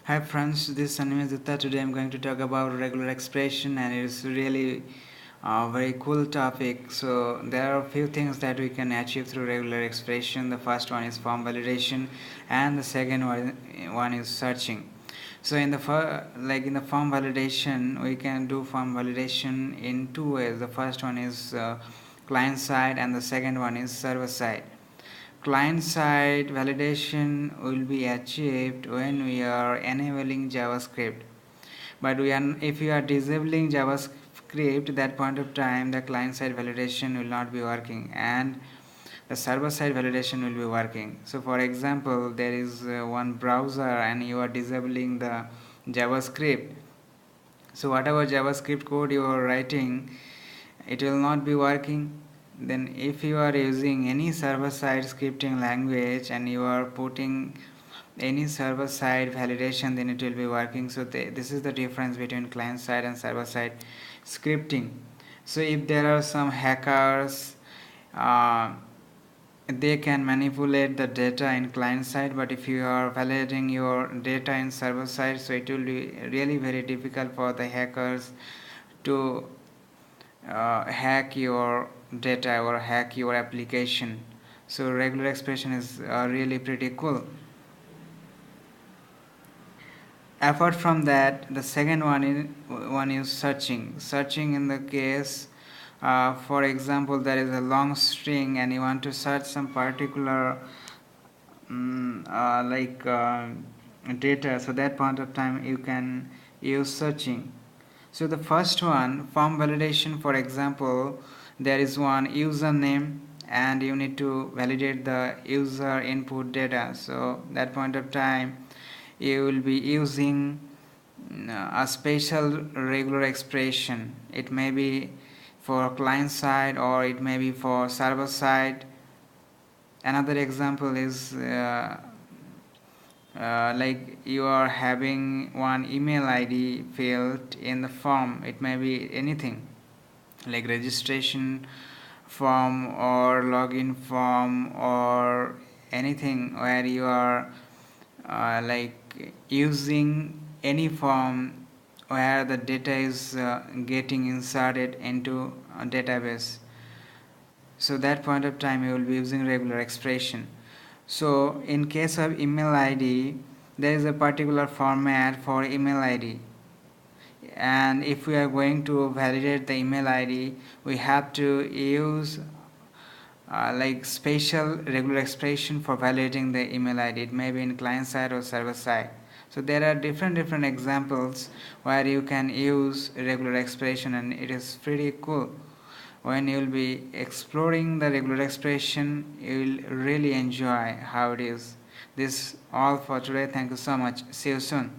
Hi friends, this is Sanimit. Today I'm going to talk about regular expression, and it's really a very cool topic. So there are a few things that we can achieve through regular expression. The first one is form validation, and the second one is searching. So in in the form validation, we can do form validation in two ways. The first one is client side, and the second one is server side. Client side validation will be achieved when we are enabling JavaScript. But if we are disabling JavaScript, that point of time the client side validation will not be working and the server side validation will be working. So for example, there is one browser and you are disabling the JavaScript. So whatever JavaScript code you are writing, it will not be working. Then if you are using any server side scripting language and you are putting any server side validation, then it will be working. So this is the difference between client side and server side scripting. So if there are some hackers, uh, they can manipulate the data in client side, but if you are validating your data in server side, so it will be really very difficult for the hackers to hack your data or hack your application. So regular expression is really pretty cool. Apart from that, the second one is searching in the case, for example, there is a long string and you want to search some particular data. So that point of time you can use searching. So the first one, form validation, for example, there is one username and you need to validate the user input data. So that point of time you will be using a special regular expression. It may be for client side or it may be for server side. Another example is like you are having one email ID field in the form. It may be anything like registration form or login form or anything where you are using any form where the data is getting inserted into a database. So that point of time you will be using regular expression. So in case of email ID, there is a particular format for email ID, and if we are going to validate the email ID, we have to use special regular expression for validating the email ID. It may be in client side or server side. So there are different examples where you can use regular expression, and it is pretty cool. When you will be exploring the regular expression, you will really enjoy how it is. This all for today. Thank you so much. See you soon.